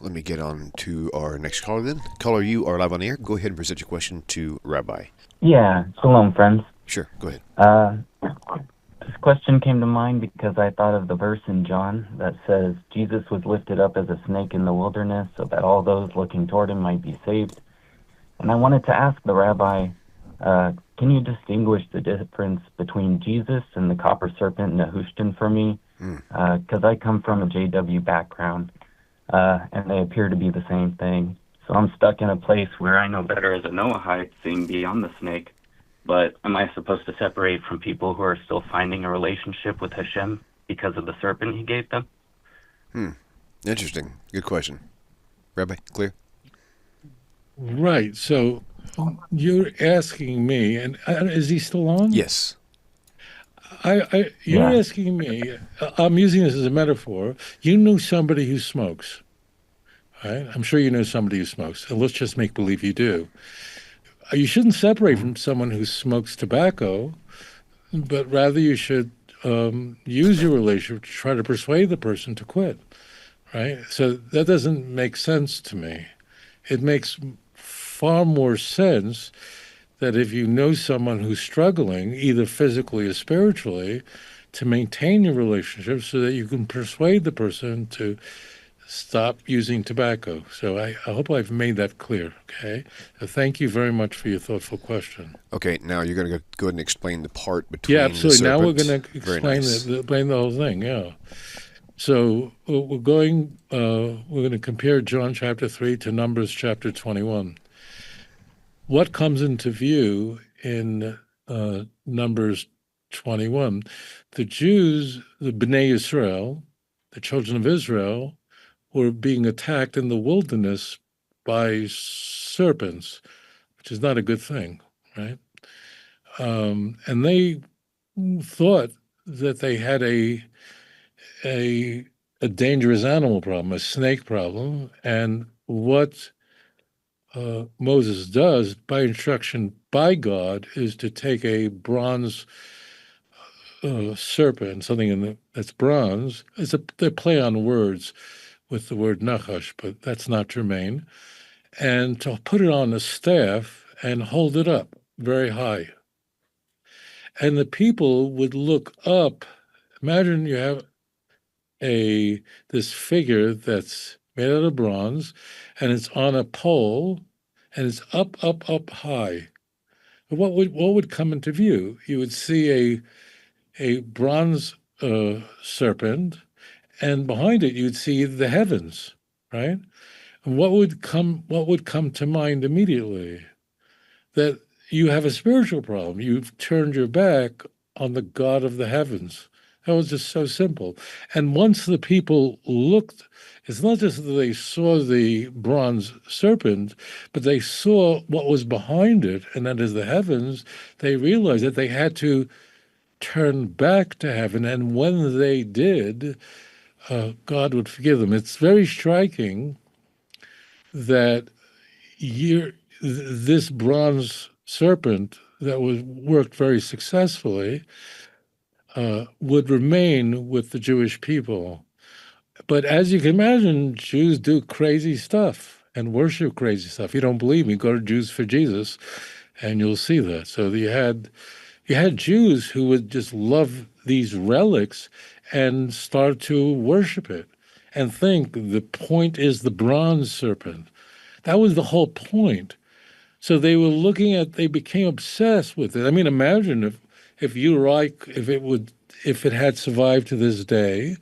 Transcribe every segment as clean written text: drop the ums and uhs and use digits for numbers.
let me get on to our next caller then. Caller, you are live on air. Go ahead and present your question to Rabbi. Yeah, shalom, friends. Sure, go ahead. This question came to mind because I thought of the verse in John that says Jesus was lifted up as a snake in the wilderness so that all those looking toward him might be saved. And I wanted to ask the rabbi, can you distinguish the difference between Jesus and the copper serpent Nehushtan for me? Because I come from a JW background, and they appear to be the same thing. So I'm stuck in a place where I know better as a Noahide, seeing beyond the snake. But am I supposed to separate from people who are still finding a relationship with Hashem because of the serpent he gave them? Interesting. Good question. Rabbi, clear? Right. So you're asking me, and is he still on? Yes. You're asking me, I'm using this as a metaphor. You know somebody who smokes, right? I'm sure you know somebody who smokes. And let's just make believe you do. You shouldn't separate from someone who smokes tobacco, but rather you should use your relationship to try to persuade the person to quit, right? So that doesn't make sense to me. It makes far more sense that if you know someone who's struggling, either physically or spiritually, to maintain your relationship so that you can persuade the person to stop using tobacco. So I hope I've made that clear, okay? So thank you very much for your thoughtful question. Okay, now you're going to go ahead and explain the part between absolutely. the serpent. Now we're going to explain the whole thing, yeah. So we're going to compare John chapter 3 to Numbers chapter 21. What comes into view in Numbers 21? The Jews, the Bnei Yisrael, the children of Israel, were being attacked in the wilderness by serpents, which is not a good thing, right? And they thought that they had a dangerous animal problem, a snake problem, and what Moses does by instruction by God is to take a bronze serpent, something that's bronze. They play on words with the word nachash, but that's not germane, and to put it on a staff and hold it up very high. And the people would look up. Imagine you have this figure that's made out of bronze, and it's on a pole, and it's up, up, up high. What would come into view? You would see a bronze serpent, and behind it you'd see the heavens, right? And what would come to mind immediately? That you have a spiritual problem. You've turned your back on the God of the heavens. That was just so simple. And once the people looked, it's not just that they saw the bronze serpent, but they saw what was behind it, and that is the heavens. They realized that they had to turn back to heaven, and when they did, God would forgive them. It's very striking that this bronze serpent that was worked very successfully would remain with the Jewish people. But as you can imagine, Jews do crazy stuff and worship crazy stuff. You don't believe me? Go to Jews for Jesus, and you'll see that. So you had Jews who would just love these relics and start to worship it and think the point is the bronze serpent. That was the whole point. So they became obsessed with it. I mean, imagine if it had survived to this day,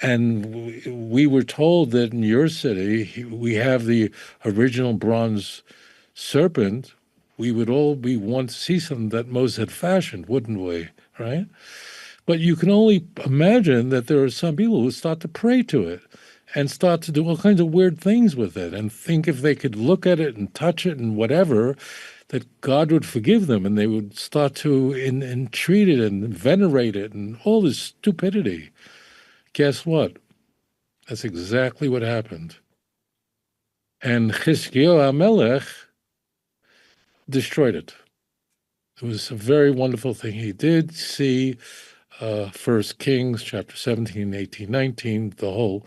and we were told that in your city we have the original bronze serpent, we would all want to see something that Moses had fashioned, wouldn't we? Right? But you can only imagine that there are some people who start to pray to it and start to do all kinds of weird things with it and think if they could look at it and touch it and whatever, that God would forgive them, and they would start to entreat it and venerate it and all this stupidity. Guess what? That's exactly what happened. And Chizkiyahu HaMelech destroyed it. It was a very wonderful thing he did. See 1 Kings chapter 17, 18, 19, the whole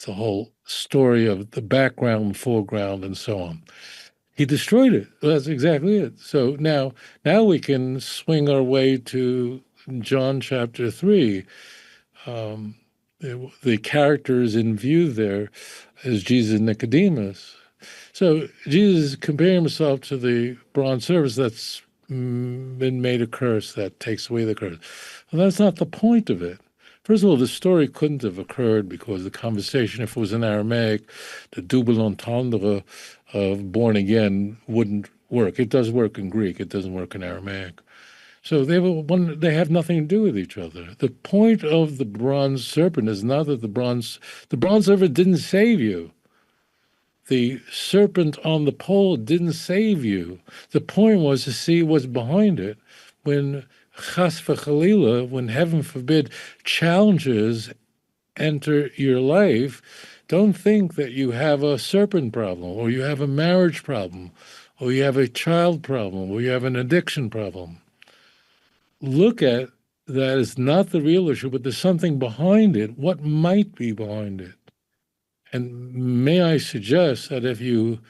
the whole story of the background, foreground, and so on. He destroyed it. That's exactly it. So now we can swing our way to John chapter 3. The characters in view there is Jesus and Nicodemus. So Jesus is comparing himself to the bronze serpent that's been made a curse that takes away the curse. Well, that's not the point of it. First of all, the story couldn't have occurred because the conversation, if it was in Aramaic, the double entendre of born again wouldn't work. It does work in Greek. It doesn't work in Aramaic. So they have nothing to do with each other. The point of the bronze serpent is not that the bronze serpent didn't save you. The serpent on the pole didn't save you. The point was to see what's behind it. When chas v'chalila, when heaven forbid challenges enter your life, don't think that you have a serpent problem, or you have a marriage problem, or you have a child problem, or you have an addiction problem. Look at that as not the real issue, but there's something behind it. What might be behind it? And may I suggest that if you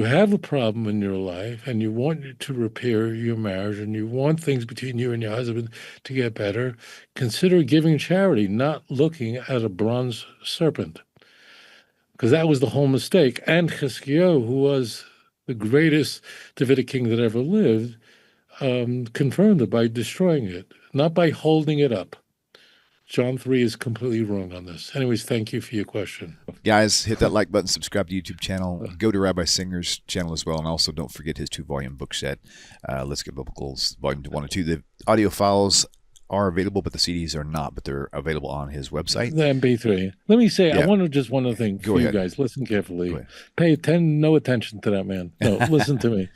have a problem in your life and you want to repair your marriage and you want things between you and your husband to get better, consider giving charity, not looking at a bronze serpent. Because that was the whole mistake. And Chizkiyahu, who was the greatest Davidic king that ever lived, confirmed it by destroying it, not by holding it up. John 3 is completely wrong on this. Anyways, thank you for your question. Guys, hit that like button, subscribe to the YouTube channel, go to Rabbi Singer's channel as well, and also don't forget his 2-volume book set, Let's Get Biblicals, Volume 1 and 2. The audio files are available, but the CDs are not, but they're available on his website. The MP3. Let me say, I want to just one other thing for you guys. Listen carefully. Pay no attention to that man. No, listen to me.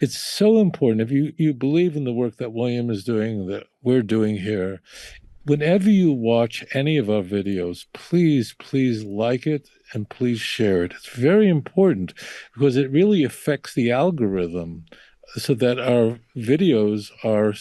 It's so important. If you believe in the work that William is doing, that we're doing here, whenever you watch any of our videos, please like it and please share it. It's very important because it really affects the algorithm so that our videos are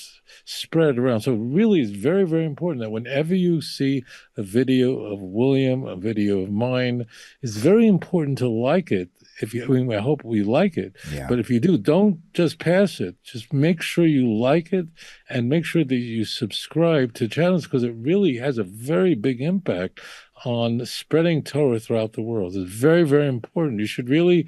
spread around. So really it's very, very important that whenever you see a video of William, a video of mine, it's very important to like it. I hope we like it. Yeah. But if you do, don't just pass it. Just make sure you like it and make sure that you subscribe to channels because it really has a very big impact on spreading Torah throughout the world. It's very, very important. You should really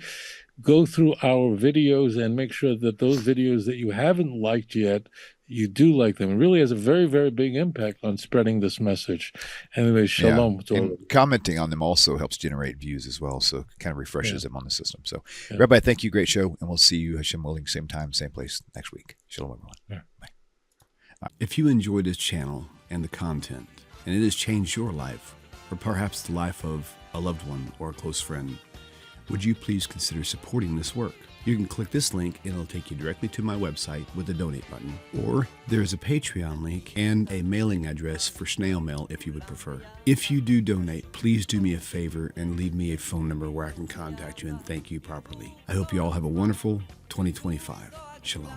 go through our videos and make sure that those videos that you haven't liked yet, you do like them. It really has a very, very big impact on spreading this message. Anyway, shalom. Yeah. And commenting on them also helps generate views as well, so it kind of refreshes them on the system. So, Rabbi, thank you. Great show, and we'll see you, Hashem willing, same time, same place next week. Shalom, everyone. Yeah. Bye. If you enjoy this channel and the content, and it has changed your life, or perhaps the life of a loved one or a close friend, would you please consider supporting this work? You can click this link and it'll take you directly to my website with the donate button. Or there's a Patreon link and a mailing address for snail mail if you would prefer. If you do donate, please do me a favor and leave me a phone number where I can contact you and thank you properly. I hope you all have a wonderful 2025. Shalom.